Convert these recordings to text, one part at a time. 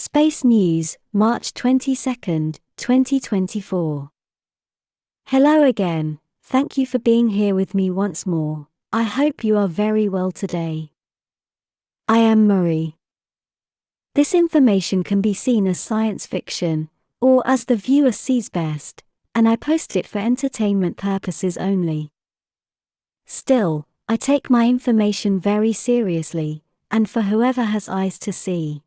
Space News, March 22, 2024. Hello again, thank you for being here with me once more. I hope you are very well today. I am Mari. This information can be seen as science fiction, or as the viewer sees best, and I post it for entertainment purposes only. Still, I take my information very seriously, and for whoever has eyes to see.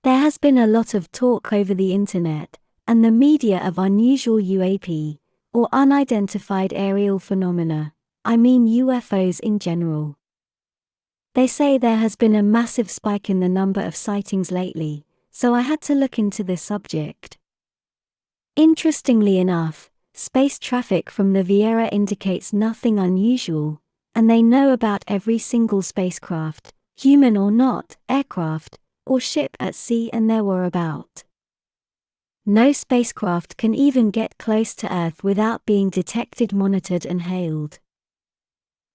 There has been a lot of talk over the internet and the media of unusual UAP, or unidentified aerial phenomena, I mean UFOs in general. They say there has been a massive spike in the number of sightings lately, so I had to look into this subject. Interestingly enough, space traffic from the Viera indicates nothing unusual, and they know about every single spacecraft, human or not, aircraft, or ship at sea and their whereabout. No spacecraft can even get close to Earth without being detected, monitored and hailed.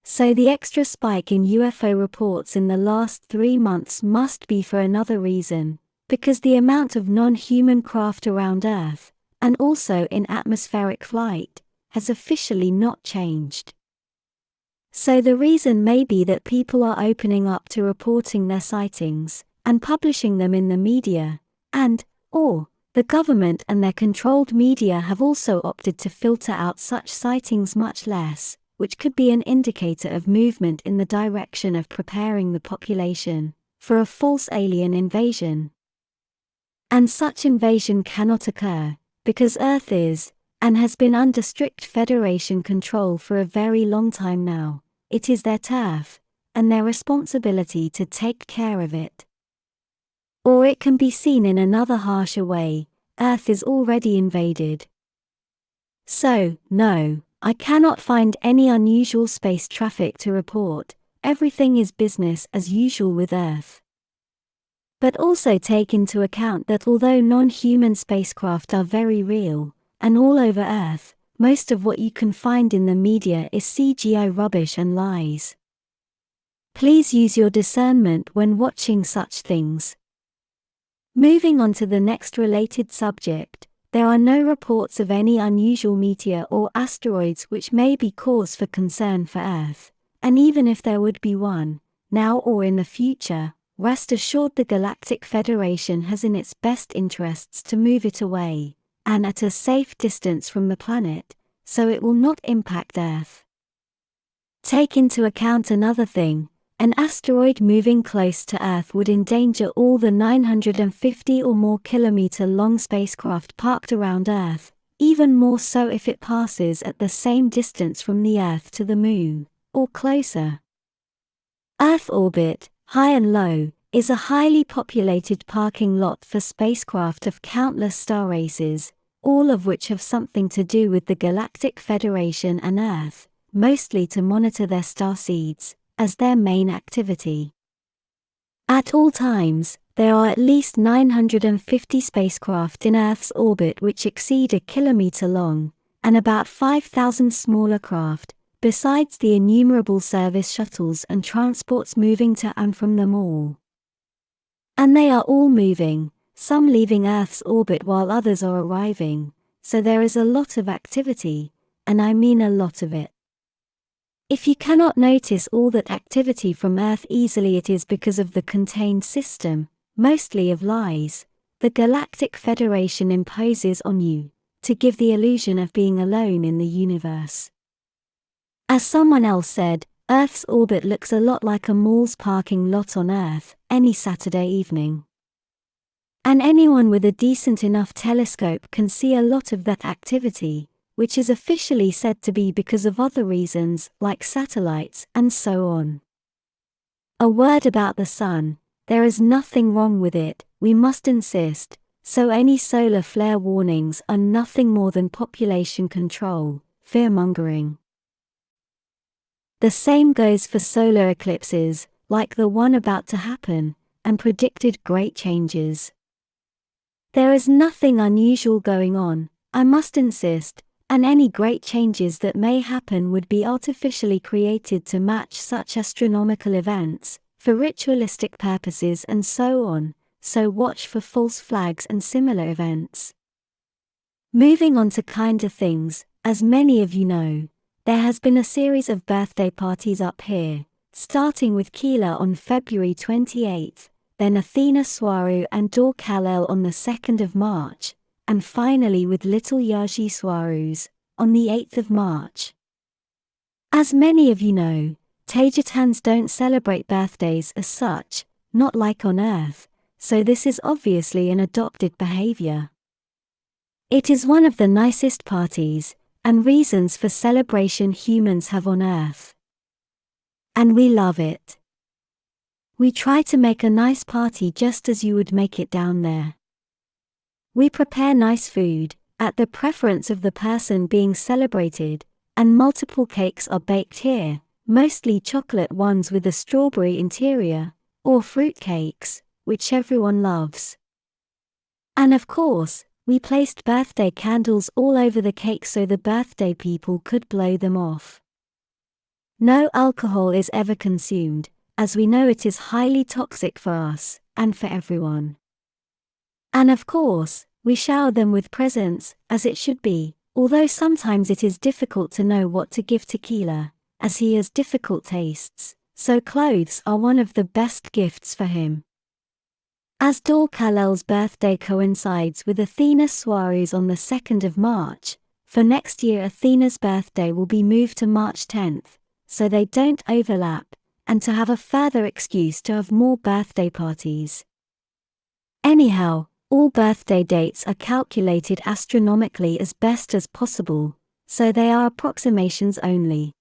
So the extra spike in UFO reports in the last 3 months must be for another reason, because the amount of non-human craft around Earth, and also in atmospheric flight, has officially not changed. So the reason may be that people are opening up to reporting their sightings, and publishing them in the media, or the government and their controlled media have also opted to filter out such sightings much less, which could be an indicator of movement in the direction of preparing the population for a false alien invasion. And such invasion cannot occur, because Earth is, and has been under strict Federation control for a very long time now. It is their turf, and their responsibility to take care of it. Or it can be seen in another harsher way, Earth is already invaded. So, no, I cannot find any unusual space traffic to report, everything is business as usual with Earth. But also take into account that although non-human spacecraft are very real, and all over Earth, most of what you can find in the media is CGI rubbish and lies. Please use your discernment when watching such things. Moving on to the next related subject, there are no reports of any unusual meteor or asteroids which may be cause for concern for Earth, and even if there would be one, now or in the future, rest assured the Galactic Federation has in its best interests to move it away, and at a safe distance from the planet, so it will not impact Earth. Take into account another thing. An asteroid moving close to Earth would endanger all the 950 or more kilometer-long spacecraft parked around Earth, even more so if it passes at the same distance from the Earth to the Moon, or closer. Earth orbit, high and low, is a highly populated parking lot for spacecraft of countless star races, all of which have something to do with the Galactic Federation and Earth, mostly to monitor their starseeds as their main activity. At all times, there are at least 950 spacecraft in Earth's orbit which exceed a kilometer long, and about 5,000 smaller craft, besides the innumerable service shuttles and transports moving to and from them all. And they are all moving, some leaving Earth's orbit while others are arriving, so there is a lot of activity, and I mean a lot of it. If you cannot notice all that activity from Earth easily, it is because of the contained system, mostly of lies, the Galactic Federation imposes on you, to give the illusion of being alone in the universe. As someone else said, Earth's orbit looks a lot like a mall's parking lot on Earth, any Saturday evening. And anyone with a decent enough telescope can see a lot of that activity, which is officially said to be because of other reasons, like satellites and so on. A word about the sun, there is nothing wrong with it, we must insist, so any solar flare warnings are nothing more than population control, fear-mongering. The same goes for solar eclipses, like the one about to happen, and predicted great changes. There is nothing unusual going on, I must insist, and any great changes that may happen would be artificially created to match such astronomical events, for ritualistic purposes and so on, so watch for false flags and similar events. Moving on to kinder things, as many of you know, there has been a series of birthday parties up here, starting with Kaal'el on February 28, then Athena Swaruu and Kaal'el on the 2nd of March, and finally with little Yaji Swaroos, on the 8th of March. As many of you know, Taygetans don't celebrate birthdays as such, not like on Earth, so this is obviously an adopted behavior. It is one of the nicest parties and reasons for celebration humans have on Earth. And we love it. We try to make a nice party just as you would make it down there. We prepare nice food, at the preference of the person being celebrated, and multiple cakes are baked here, mostly chocolate ones with a strawberry interior, or fruit cakes, which everyone loves. And of course, we placed birthday candles all over the cake so the birthday people could blow them off. No alcohol is ever consumed, as we know it is highly toxic for us, and for everyone. And of course, we shower them with presents, as it should be, although sometimes it is difficult to know what to give to Kaal'el, as he has difficult tastes, so clothes are one of the best gifts for him. As Kaal'el's birthday coincides with Athena Swaruu's on the 2nd of March, for next year Athena's birthday will be moved to March 10th, so they don't overlap, and to have a further excuse to have more birthday parties. Anyhow, all birthday dates are calculated astronomically as best as possible, so they are approximations only.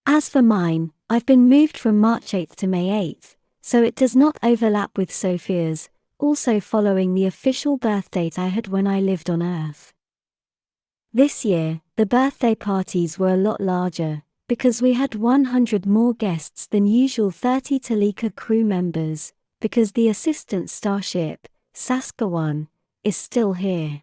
As for mine, I've been moved from March 8th to May 8th, so it does not overlap with Sophia's, also following the official birth date I had when I lived on Earth. This year, the birthday parties were a lot larger, because we had 100 more guests than usual, 30 Toleka crew members, because the assistant starship, Saskatchewan, is still here.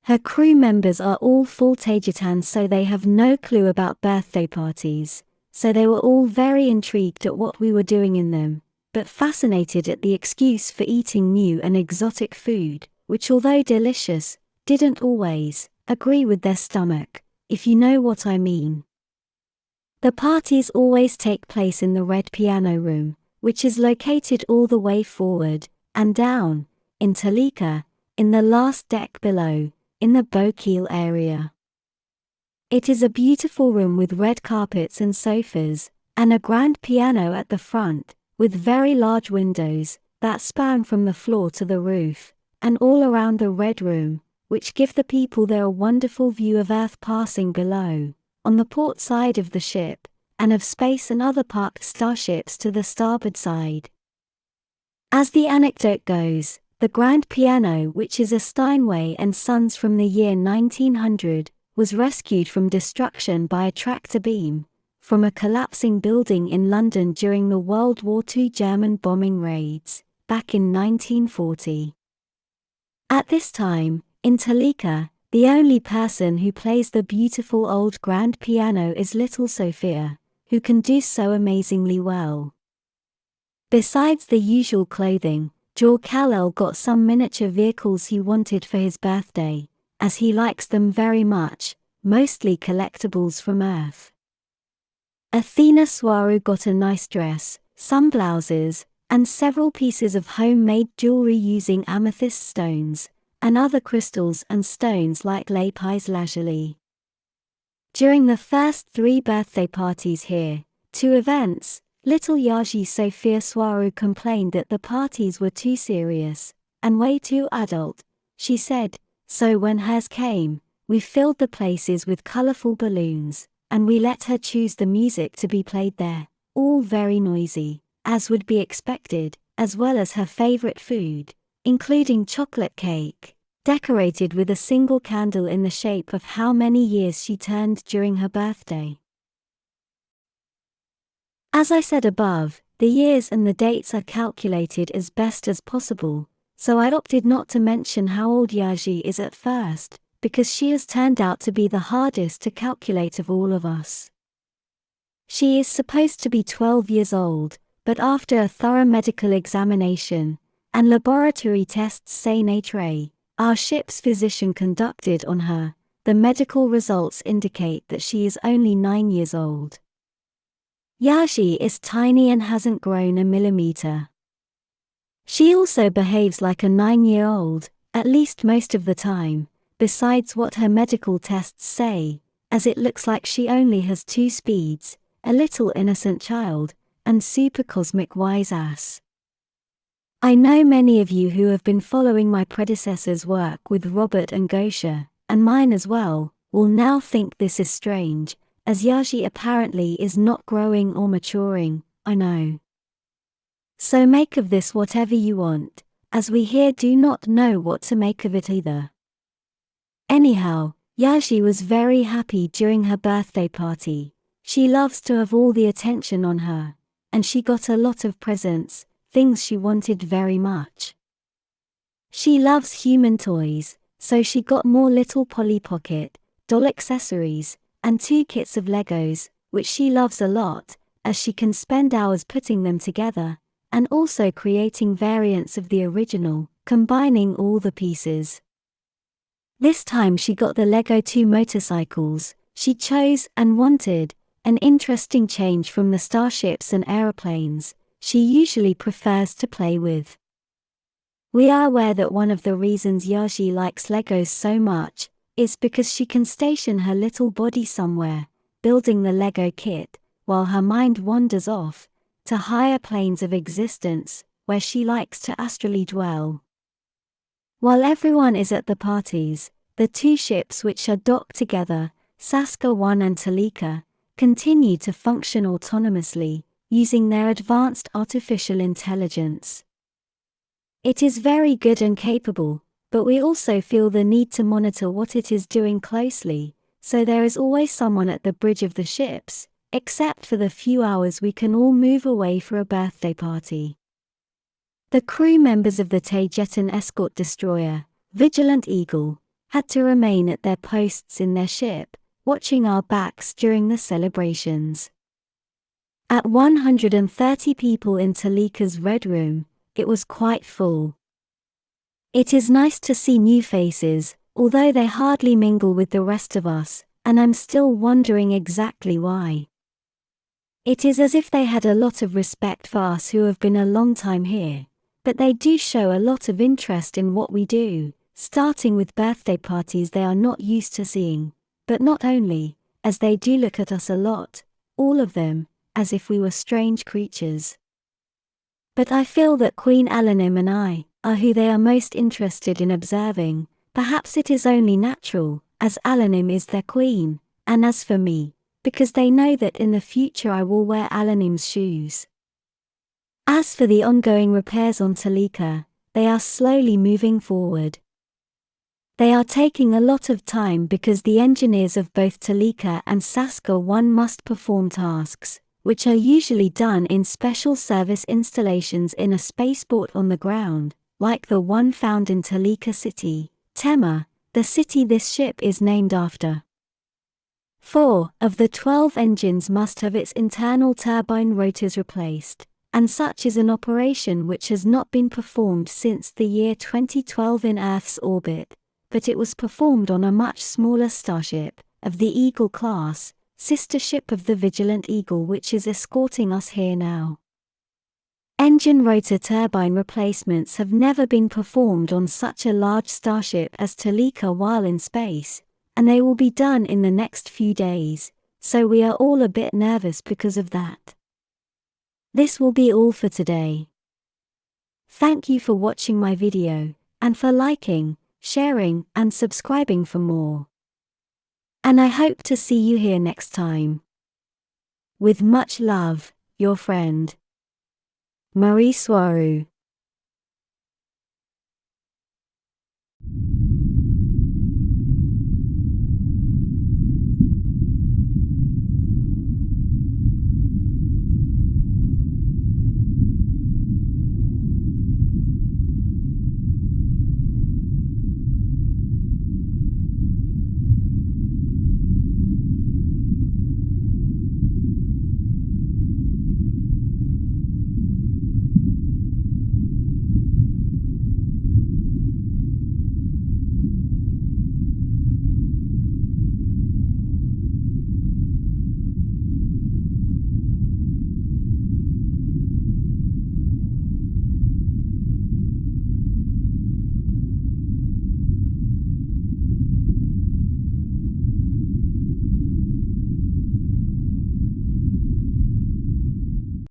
Her crew members are all full Taygetan, so they have no clue about birthday parties, so they were all very intrigued at what we were doing in them, but fascinated at the excuse for eating new and exotic food, which although delicious, didn't always agree with their stomach, if you know what I mean. The parties always take place in the red piano room, which is located all the way forward and down, in Toleka, in the last deck below, in the Kaal'el area. It is a beautiful room with red carpets and sofas, and a grand piano at the front, with very large windows that span from the floor to the roof, and all around the red room, which give the people there a wonderful view of Earth passing below, on the port side of the ship, and of space and other parked starships to the starboard side. As the anecdote goes, the grand piano, which is a Steinway and Sons from the year 1900, was rescued from destruction by a tractor beam from a collapsing building in London during the World War II German bombing raids, back in 1940. At this time, in Toleka, the only person who plays the beautiful old grand piano is little Sophia, who can do so amazingly well. Besides the usual clothing, Kaal'el got some miniature vehicles he wanted for his birthday, as he likes them very much, mostly collectibles from Earth. Athena Swaruu got a nice dress, some blouses, and several pieces of homemade jewelry using amethyst stones, and other crystals and stones like lapis lazuli. During the first 3 birthday parties here, 2 events, little Yaji Sophia Swaruu complained that the parties were too serious, and way too adult, she said, so when hers came, we filled the places with colorful balloons, and we let her choose the music to be played there, all very noisy, as would be expected, as well as her favorite food, including chocolate cake, decorated with a single candle in the shape of how many years she turned during her birthday. As I said above, the years and the dates are calculated as best as possible, so I opted not to mention how old Yaji is at first, because she has turned out to be the hardest to calculate of all of us. She is supposed to be 12 years old, but after a thorough medical examination, and laboratory tests say nature. Our ship's physician conducted on her. The medical results indicate that she is only 9 years old. Yashi is tiny and hasn't grown a millimeter. She also behaves like a 9-year-old, at least most of the time, besides what her medical tests say, as it looks like she only has 2 speeds, a little innocent child, and super cosmic wise ass. I know many of you who have been following my predecessor's work with Robert and Gosha, and mine as well, will now think this is strange, as Yashi apparently is not growing or maturing, I know. So make of this whatever you want, as we here do not know what to make of it either. Anyhow, Yashi was very happy during her birthday party. She loves to have all the attention on her, and she got a lot of presents, things she wanted very much. She loves human toys, so she got more little Polly Pocket, doll accessories, and 2 kits of Legos, which she loves a lot, as she can spend hours putting them together, and also creating variants of the original, combining all the pieces. This time she got the Lego 2 motorcycles she chose and wanted, an interesting change from the starships and aeroplanes she usually prefers to play with. We are aware that one of the reasons Yashi likes Legos so much is because she can station her little body somewhere, building the Lego kit, while her mind wanders off to higher planes of existence, where she likes to astrally dwell. While everyone is at the parties, the 2 ships which are docked together, Saska 1 and Toleka, continue to function autonomously, using their advanced artificial intelligence. It is very good and capable, but we also feel the need to monitor what it is doing closely, so there is always someone at the bridge of the ships, except for the few hours we can all move away for a birthday party. The crew members of the Taygetan escort destroyer, Vigilant Eagle, had to remain at their posts in their ship, watching our backs during the celebrations. At 130 people in Toleka's Red Room, it was quite full. It is nice to see new faces, although they hardly mingle with the rest of us, and I'm still wondering exactly why. It is as if they had a lot of respect for us who have been a long time here, but they do show a lot of interest in what we do, starting with birthday parties they are not used to seeing, but not only, as they do look at us a lot, all of them, as if we were strange creatures. But I feel that Queen Alanim and I are who they are most interested in observing. Perhaps it is only natural, as Alanim is their queen, and as for me, because they know that in the future I will wear Alanim's shoes. As for the ongoing repairs on Toleka, they are slowly moving forward. They are taking a lot of time because the engineers of both Toleka and Saska 1 must perform tasks, which are usually done in special service installations in a spaceport on the ground, like the one found in Toleka City, Tema, the city this ship is named after. 4 of the 12 engines must have its internal turbine rotors replaced, and such is an operation which has not been performed since the year 2012 in Earth's orbit, but it was performed on a much smaller starship, of the Eagle class, sister ship of the Vigilant Eagle which is escorting us here now. Engine rotor turbine replacements have never been performed on such a large starship as Toleka while in space, and they will be done in the next few days, so we are all a bit nervous because of that. This will be all for today. Thank you for watching my video, and for liking, sharing, and subscribing for more. And I hope to see you here next time. With much love, your friend, Mari Swaruu.